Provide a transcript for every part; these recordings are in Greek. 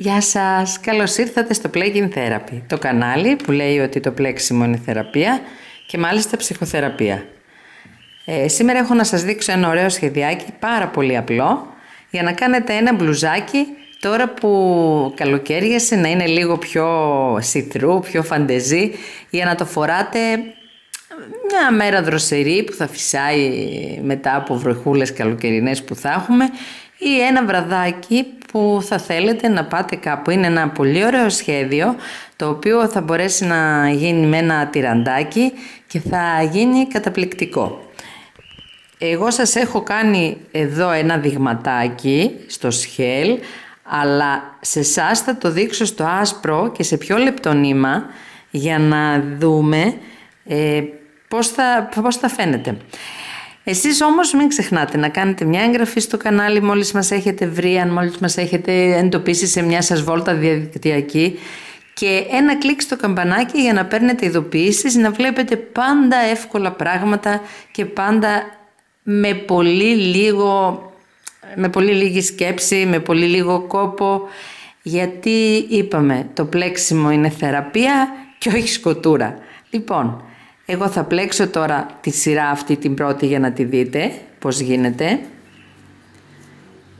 Γεια σας, καλώς ήρθατε στο Play Therapy, το κανάλι που λέει ότι το πλέξιμο είναι θεραπεία και μάλιστα ψυχοθεραπεία. Σήμερα έχω να σας δείξω ένα ωραίο σχεδιάκι, πάρα πολύ απλό, για να κάνετε ένα μπλουζάκι τώρα που καλοκαίριασε, να είναι λίγο πιο see-through, πιο φαντεζή, για να το φοράτε μια μέρα δροσερή που θα φυσάει μετά από βροχούλες καλοκαιρινές που θα έχουμε, ή ένα βραδάκι που θα θέλετε να πάτε κάπου. Είναι ένα πολύ ωραίο σχέδιο, το οποίο θα μπορέσει να γίνει με ένα τυραντάκι και θα γίνει καταπληκτικό. Εγώ σας έχω κάνει εδώ ένα δειγματάκι στο σχέλ, αλλά σε εσάς θα το δείξω στο άσπρο και σε πιο λεπτό νήμα, για να δούμε πώς θα φαίνεται. Εσείς όμως μην ξεχνάτε να κάνετε μια εγγραφή στο κανάλι μόλις μας έχετε βρει, αν μόλις μας έχετε εντοπίσει σε μια σας βόλτα διαδικτυακή, και ένα κλικ στο καμπανάκι για να παίρνετε ειδοποιήσεις, να βλέπετε πάντα εύκολα πράγματα και πάντα με πολύ λίγη σκέψη, με πολύ λίγο κόπο, γιατί είπαμε το πλέξιμο είναι θεραπεία και όχι σκοτούρα. Λοιπόν, εγώ θα πλέξω τώρα τη σειρά αυτή την πρώτη για να τη δείτε πώς γίνεται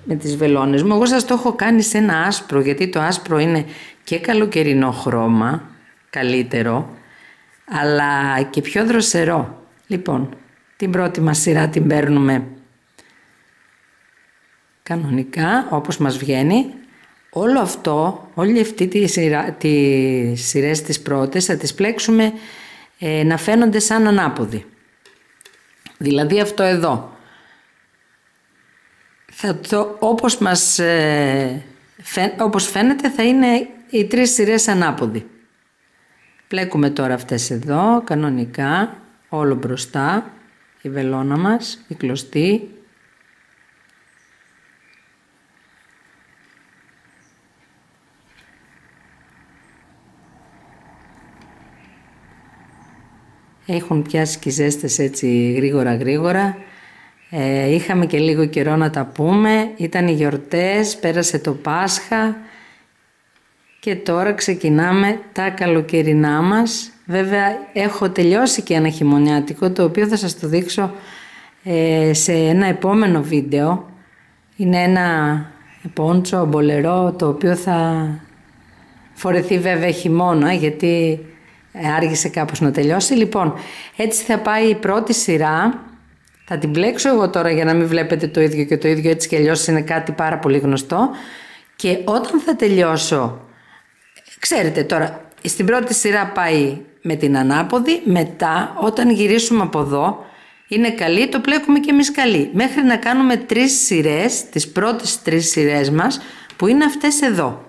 με τις βελόνες μου. Εγώ σας το έχω κάνει σε ένα άσπρο, γιατί το άσπρο είναι και καλοκαιρινό χρώμα, καλύτερο, αλλά και πιο δροσερό. Λοιπόν, την πρώτη μας σειρά την παίρνουμε κανονικά όπως μας βγαίνει. Όλο αυτό, όλη αυτή τις σειρές τις πρώτες θα τις πλέξουμε να φαίνονται σαν ανάποδοι. Δηλαδή αυτό εδώ όπως φαίνεται θα είναι οι τρεις σειρές ανάποδοι. Πλέκουμε τώρα αυτές εδώ κανονικά, όλο μπροστά, η βελόνα μας, η κλωστή. Έχουν πιάσει και ζέστες έτσι γρήγορα. Είχαμε και λίγο καιρό να τα πούμε. Ήταν οι γιορτές, πέρασε το Πάσχα και τώρα ξεκινάμε τα καλοκαιρινά μας. Βέβαια έχω τελειώσει και ένα χειμωνιάτικο, το οποίο θα σας το δείξω σε ένα επόμενο βίντεο. Είναι ένα πόντσο μπολερό, το οποίο θα φορεθεί βέβαια χειμώνα, γιατί άργησε κάπως να τελειώσει. Λοιπόν, έτσι θα πάει η πρώτη σειρά. Θα την πλέξω εγώ τώρα για να μην βλέπετε το ίδιο και το ίδιο, έτσι και αλλιώς είναι κάτι πάρα πολύ γνωστό. Και όταν θα τελειώσω, ξέρετε τώρα, στην πρώτη σειρά πάει με την ανάποδη, μετά όταν γυρίσουμε από εδώ, είναι καλή, το πλέκουμε και εμείς καλή. Μέχρι να κάνουμε τρεις σειρές, τις πρώτες τρεις σειρές μας, που είναι αυτές εδώ.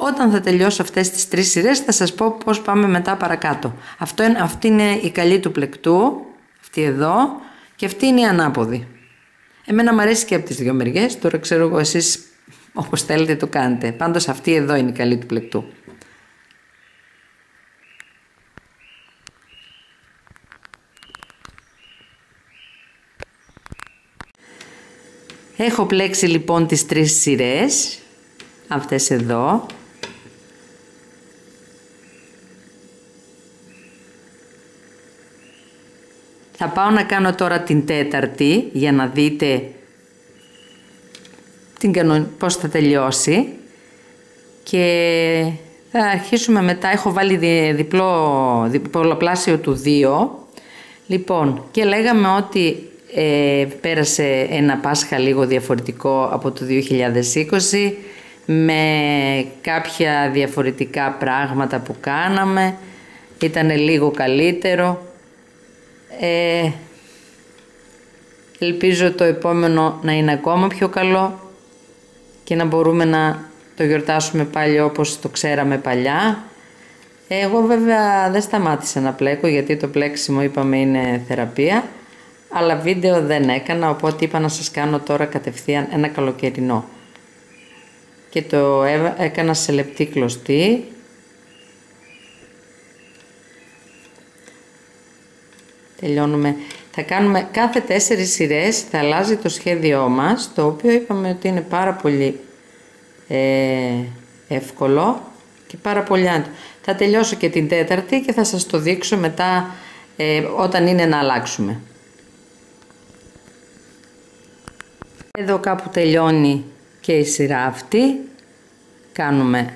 Όταν θα τελειώσω αυτές τις τρεις σειρές θα σας πω πώς πάμε μετά παρακάτω. Αυτή είναι η καλή του πλεκτού, αυτή εδώ, και αυτή είναι η ανάποδη. Εμένα μου αρέσει και από τις δύο μεριές, τώρα ξέρω εγώ εσείς όπως θέλετε το κάνετε. Πάντως αυτή εδώ είναι η καλή του πλεκτού. Έχω πλέξει λοιπόν τις τρεις σειρές, αυτές εδώ. Θα πάω να κάνω τώρα την τέταρτη για να δείτε πώς θα τελειώσει, και θα αρχίσουμε μετά. Έχω βάλει διπλοπλάσιο του 2. Λοιπόν, και λέγαμε ότι πέρασε ένα Πάσχα λίγο διαφορετικό από το 2020, με κάποια διαφορετικά πράγματα που κάναμε. Ήταν λίγο καλύτερο. Ελπίζω το επόμενο να είναι ακόμα πιο καλό και να μπορούμε να το γιορτάσουμε πάλι όπως το ξέραμε παλιά. Εγώ βέβαια δεν σταμάτησα να πλέκω, γιατί το πλέξιμο είπαμε είναι θεραπεία, αλλά βίντεο δεν έκανα, οπότε είπα να σας κάνω τώρα κατευθείαν ένα καλοκαιρινό, και το έκανα σε λεπτή κλωστή. Τελειώνουμε. Θα κάνουμε κάθε 4 σειρές, θα αλλάζει το σχέδιό μας, το οποίο είπαμε ότι είναι πάρα πολύ εύκολο και πάρα πολύ άντιο. Θα τελειώσω και την τέταρτη και θα σας το δείξω μετά όταν είναι να αλλάξουμε. Εδώ κάπου τελειώνει και η σειρά αυτή. Κάνουμε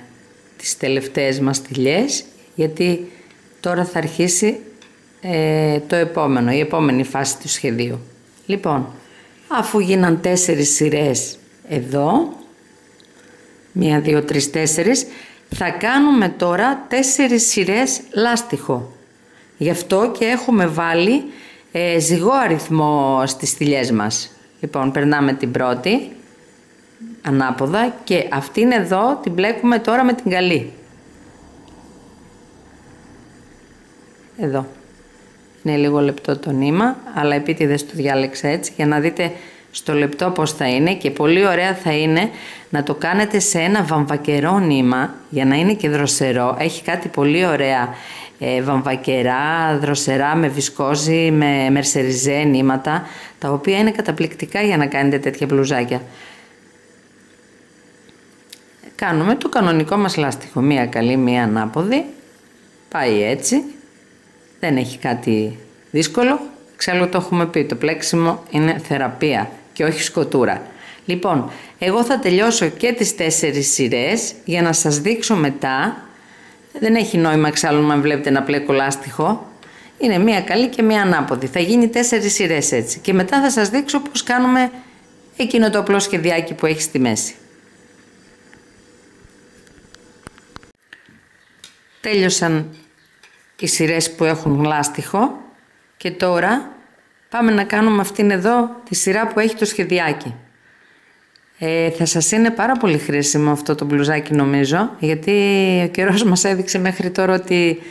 τις τελευταίες μας στυλιές, γιατί τώρα θα αρχίσει το επόμενο, η επόμενη φάση του σχεδίου. Λοιπόν, αφού γίναν 4 σειρές εδώ, 1, 2, 3, 4, θα κάνουμε τώρα 4 σειρές λάστιχο. Γι' αυτό και έχουμε βάλει ζυγό αριθμό στις στυλιές μας. Λοιπόν, περνάμε την πρώτη ανάποδα και αυτήν εδώ την μπλέκουμε τώρα με την καλή. Εδώ. Είναι λίγο λεπτό το νήμα, αλλά επίτηδες το διάλεξα έτσι για να δείτε στο λεπτό πώς θα είναι, και πολύ ωραία θα είναι να το κάνετε σε ένα βαμβακερό νήμα για να είναι και δροσερό. Έχει κάτι πολύ ωραία βαμβακερά, δροσερά, με βισκόζι, με μερσεριζέ νήματα, τα οποία είναι καταπληκτικά για να κάνετε τέτοια μπλουζάκια. Κάνουμε το κανονικό μας λάστιχο, μία καλή, μία ανάποδη, πάει έτσι, δεν έχει κάτι δύσκολο. Εξάλλου το έχουμε πει, το πλέξιμο είναι θεραπεία και όχι σκοτούρα. Λοιπόν, εγώ θα τελειώσω και τις 4 σειρές για να σας δείξω μετά. Δεν έχει νόημα εξάλλου να βλέπετε να πλέκω λάστιχο. Είναι μία καλή και μία ανάποδη. Θα γίνει 4 σειρές έτσι. Και μετά θα σας δείξω πώς κάνουμε εκείνο το απλό σχεδιάκι που έχει στη μέση. Τέλειωσαν οι σειρές που έχουν λάστιχο και τώρα πάμε να κάνουμε αυτήν εδώ τη σειρά που έχει το σχεδιάκι. Θα σας είναι πάρα πολύ χρήσιμο αυτό το μπλουζάκι νομίζω, γιατί ο καιρός μας έδειξε μέχρι τώρα ότι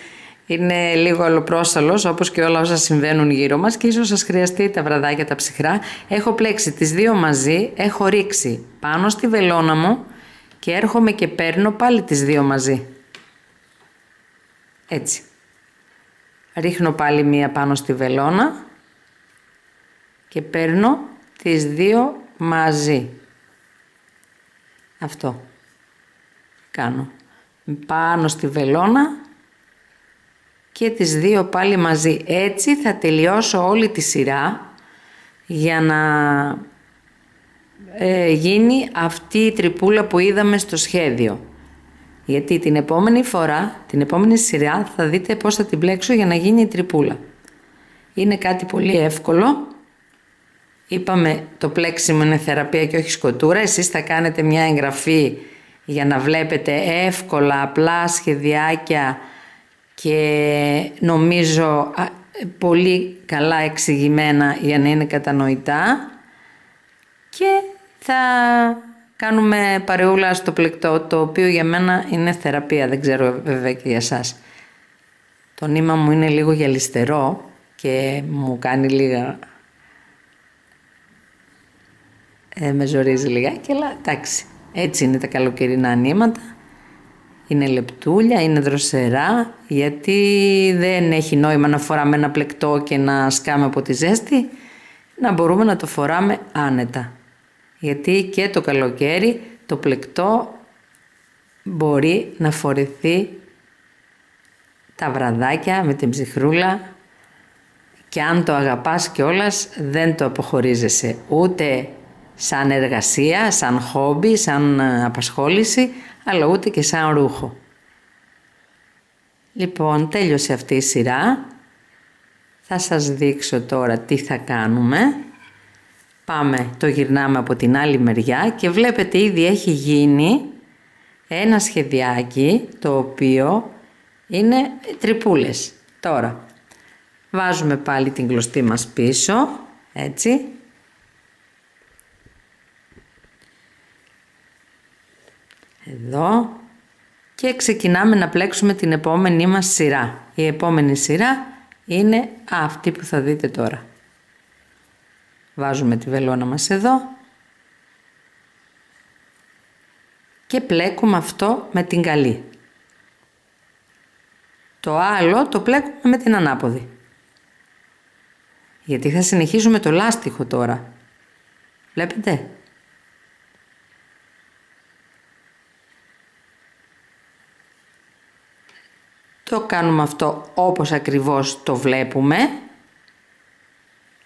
είναι λίγο αλλοπρόσαλος, όπως και όλα όσα συμβαίνουν γύρω μας, και ίσως σας χρειαστεί τα βραδάκια τα ψυχρά. Έχω πλέξει τις δύο μαζί, έχω ρίξει πάνω στη βελόνα μου και έρχομαι και παίρνω πάλι τις δύο μαζί. Έτσι. Ρίχνω πάλι μία πάνω στη βελόνα και παίρνω τις δύο μαζί. Αυτό κάνω. Πάνω στη βελόνα και τις δύο πάλι μαζί. Έτσι θα τελειώσω όλη τη σειρά για να γίνει αυτή η τρυπούλα που είδαμε στο σχέδιο. Γιατί την επόμενη φορά, την επόμενη σειρά θα δείτε πώς θα την πλέξω για να γίνει η τρυπούλα. Είναι κάτι πολύ εύκολο. Είπαμε το πλέξιμο είναι θεραπεία και όχι σκοτούρα. Εσείς θα κάνετε μια εγγραφή για να βλέπετε εύκολα, απλά σχεδιάκια και νομίζω πολύ καλά εξηγημένα για να είναι κατανοητά, και θα κάνουμε παρεούλα στο πλεκτό, το οποίο για μένα είναι θεραπεία, δεν ξέρω βέβαια και για εσάς. Το νήμα μου είναι λίγο γυαλιστερό και μου κάνει λίγα... με ζορίζει λιγάκι, αλλά εντάξει, έτσι είναι τα καλοκαιρινά νήματα. Είναι λεπτούλια, είναι δροσερά, γιατί δεν έχει νόημα να φοράμε ένα πλεκτό και να σκάμε από τη ζέστη, να μπορούμε να το φοράμε άνετα. Γιατί και το καλοκαίρι το πλεκτό μπορεί να φορεθεί τα βραδάκια με την ψυχρούλα, και αν το αγαπάς κιόλας δεν το αποχωρίζεσαι ούτε σαν εργασία, σαν χόμπι, σαν απασχόληση, αλλά ούτε και σαν ρούχο. Λοιπόν, τέλειωσε αυτή η σειρά. Θα σας δείξω τώρα τι θα κάνουμε. Πάμε, το γυρνάμε από την άλλη μεριά και βλέπετε ήδη έχει γίνει ένα σχεδιάκι το οποίο είναι τρυπούλες. Τώρα βάζουμε πάλι την κλωστή μας πίσω, έτσι. Εδώ, και ξεκινάμε να πλέξουμε την επόμενη μας σειρά. Η επόμενη σειρά είναι αυτή που θα δείτε τώρα. Βάζουμε τη βελόνα μας εδώ και πλέκουμε αυτό με την καλή. Το άλλο το πλέκουμε με την ανάποδη. Γιατί θα συνεχίσουμε το λάστιχο τώρα. Βλέπετε. το κάνουμε αυτό όπως ακριβώς το βλέπουμε,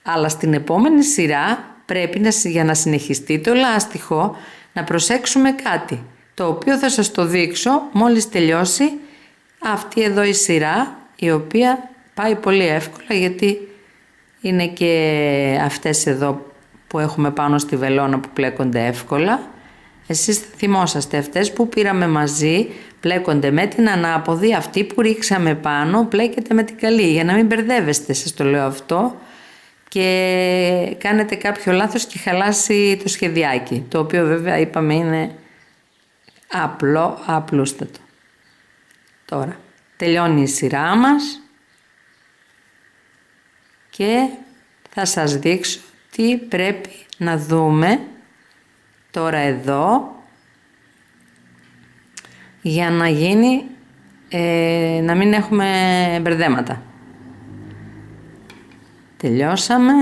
αλλά στην επόμενη σειρά πρέπει για να συνεχιστεί το λάστιχο να προσέξουμε κάτι, το οποίο θα σας το δείξω μόλις τελειώσει αυτή εδώ η σειρά, η οποία πάει πολύ εύκολα γιατί είναι και αυτές εδώ που έχουμε πάνω στη βελόνα που πλέκονται εύκολα. Εσείς θυμόσαστε αυτές που πήραμε μαζί πλέκονται με την ανάποδη, αυτή που ρίξαμε πάνω πλέκεται με την καλή, για να μην μπερδεύεστε, σας το λέω αυτό και κάνετε κάποιο λάθος και χαλάσει το σχεδιάκι, το οποίο βέβαια είπαμε είναι απλούστατο. Τώρα τελειώνει η σειρά μας και θα σας δείξω τι πρέπει να δούμε τώρα εδώ για να γίνει, να μην έχουμε μπερδέματα. Τελειώσαμε,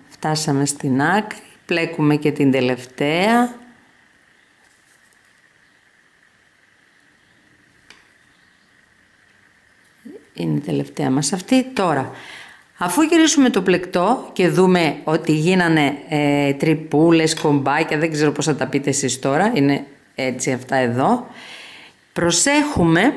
φτάσαμε στην άκρη, πλέκουμε και την τελευταία. Είναι η τελευταία μας αυτή. Τώρα, αφού γυρίσουμε το πλεκτό και δούμε ότι γίνανε τρυπούλες, κομπάκια, δεν ξέρω πώς θα τα πείτε εσείς τώρα, είναι έτσι αυτά εδώ, προσέχουμε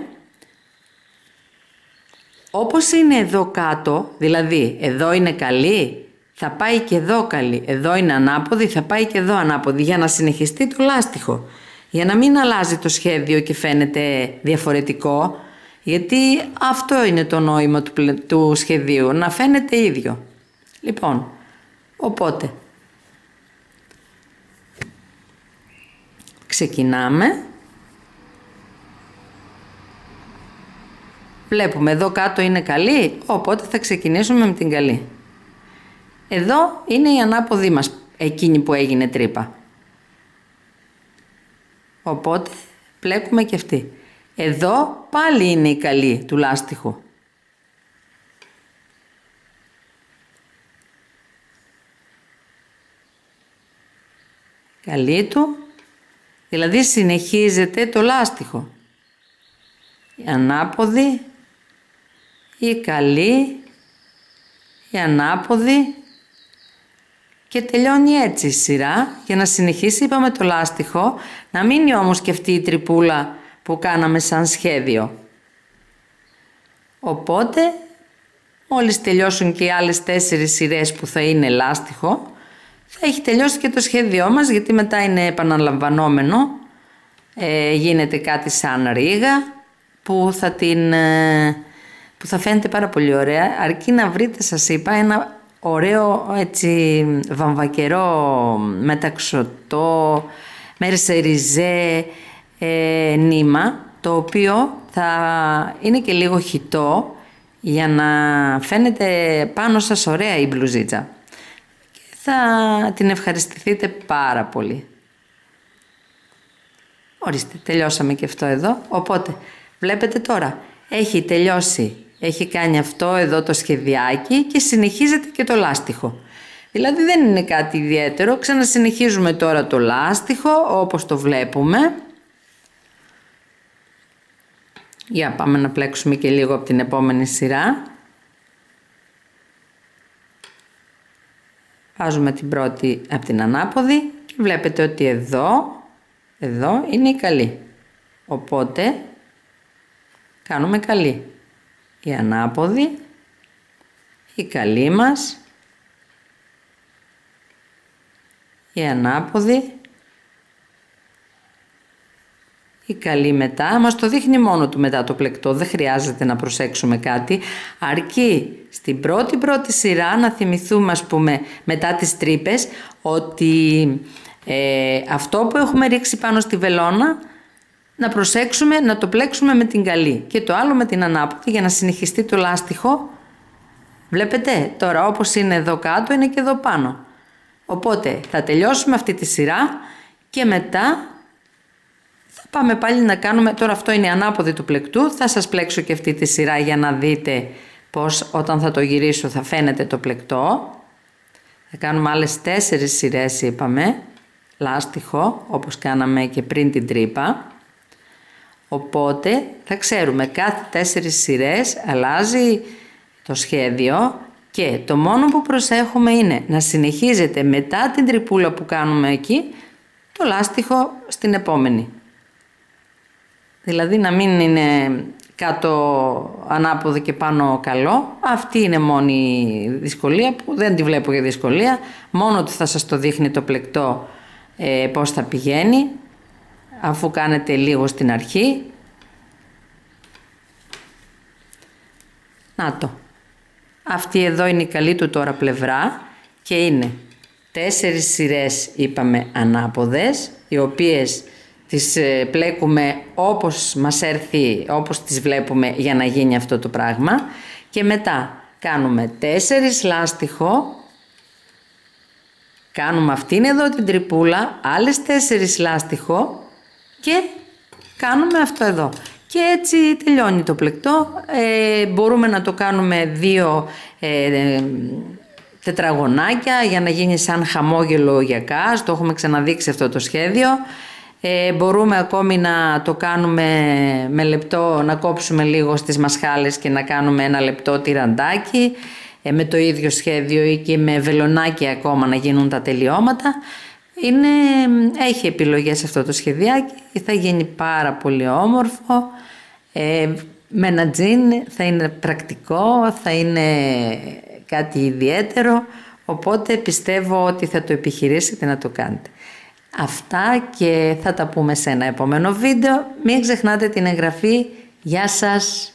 όπως είναι εδώ κάτω, δηλαδή εδώ είναι καλή, θα πάει και εδώ καλή, εδώ είναι ανάποδη, θα πάει και εδώ ανάποδη, για να συνεχιστεί το λάστιχο, για να μην αλλάζει το σχέδιο και φαίνεται διαφορετικό, γιατί αυτό είναι το νόημα του σχεδίου, να φαίνεται ίδιο. Λοιπόν, οπότε ξεκινάμε. Βλέπουμε εδώ κάτω είναι καλή, οπότε θα ξεκινήσουμε με την καλή. Εδώ είναι η ανάποδη μας, εκείνη που έγινε τρύπα. Οπότε πλέκουμε και αυτή. Εδώ πάλι είναι η καλή του λάστιχου. Καλή του, δηλαδή συνεχίζεται το λάστιχο. Η ανάποδη, η καλή, η ανάποδη και τελειώνει έτσι η σειρά. Για να συνεχίσει είπαμε το λάστιχο, να μείνει όμως και αυτή η τρυπούλα που κάναμε σαν σχέδιο. Οπότε μόλις τελειώσουν και οι άλλες 4 σειρές που θα είναι λάστιχο, θα έχει τελειώσει και το σχέδιό μας, γιατί μετά είναι επαναλαμβανόμενο, γίνεται κάτι σαν ρίγα που θα φαίνεται πάρα πολύ ωραία, αρκεί να βρείτε, σας είπα, ένα ωραίο έτσι βαμβακερό μεταξωτό μερσεριζέ νήμα, το οποίο θα είναι και λίγο χυτό για να φαίνεται πάνω σας ωραία η μπλουζίτσα και θα την ευχαριστηθείτε πάρα πολύ. Ορίστε, τελειώσαμε και αυτό εδώ, οπότε βλέπετε τώρα έχει τελειώσει, έχει κάνει αυτό εδώ το σχεδιάκι και συνεχίζεται και το λάστιχο. Δηλαδή δεν είναι κάτι ιδιαίτερο, ξανασυνεχίζουμε τώρα το λάστιχο όπως το βλέπουμε. Για πάμε να πλέξουμε και λίγο από την επόμενη σειρά. Βάζουμε την πρώτη από την ανάποδη και βλέπετε ότι εδώ είναι η καλή. Οπότε κάνουμε καλή. Η ανάποδη, η καλή μας, η ανάποδη, η καλή μετά. Μας το δείχνει μόνο του μετά το πλεκτό, δεν χρειάζεται να προσέξουμε κάτι. Αρκεί στην πρώτη σειρά να θυμηθούμε, ας πούμε, μετά τις τρύπες, ότι αυτό που έχουμε ρίξει πάνω στη βελόνα να προσέξουμε να το πλέξουμε με την καλή και το άλλο με την ανάποδη για να συνεχιστεί το λάστιχο. Βλέπετε τώρα όπως είναι εδώ κάτω είναι και εδώ πάνω. Οπότε θα τελειώσουμε αυτή τη σειρά και μετά θα πάμε πάλι να κάνουμε, τώρα αυτό είναι η ανάποδη του πλεκτού, θα σας πλέξω και αυτή τη σειρά για να δείτε πως όταν θα το γυρίσω θα φαίνεται το πλεκτό. Θα κάνουμε άλλες 4 σειρές είπαμε, λάστιχο όπως κάναμε και πριν την τρύπα. Οπότε θα ξέρουμε κάθε 4 σειρές αλλάζει το σχέδιο και το μόνο που προσέχουμε είναι να συνεχίζεται μετά την τρυπούλα που κάνουμε εκεί το λάστιχο στην επόμενη. Δηλαδή να μην είναι κάτω ανάποδο και πάνω καλό. Αυτή είναι μόνη δυσκολία που δεν τη βλέπω για δυσκολία. Μόνο ότι θα σας το δείχνει το πλεκτό πώς θα πηγαίνει αφού κάνετε λίγο στην αρχή. Να το. Αυτή εδώ είναι η καλή του τώρα πλευρά και είναι 4 σειρές είπαμε ανάποδες, οι οποίες τις πλέκουμε όπως μας έρθει, όπως τις βλέπουμε για να γίνει αυτό το πράγμα και μετά κάνουμε 4 λάστιχο, κάνουμε αυτήν εδώ την τρυπούλα, άλλες 4 λάστιχο και κάνουμε αυτό εδώ. Και έτσι τελειώνει το πλεκτό. Μπορούμε να το κάνουμε 2 τετραγωνάκια για να γίνει σαν χαμόγελο γιακάς. Το έχουμε ξαναδείξει αυτό το σχέδιο. Μπορούμε ακόμη να το κάνουμε με λεπτό, να κόψουμε λίγο στις μασχάλες και να κάνουμε ένα λεπτό τυραντάκι με το ίδιο σχέδιο ή και με βελονάκι ακόμα να γίνουν τα τελειώματα. Έχει επιλογές αυτό το σχεδιάκι, θα γίνει πάρα πολύ όμορφο, με ένα τζιν θα είναι πρακτικό, θα είναι κάτι ιδιαίτερο, οπότε πιστεύω ότι θα το επιχειρήσετε να το κάνετε. Αυτά και θα τα πούμε σε ένα επόμενο βίντεο. Μην ξεχνάτε την εγγραφή. Γεια σας!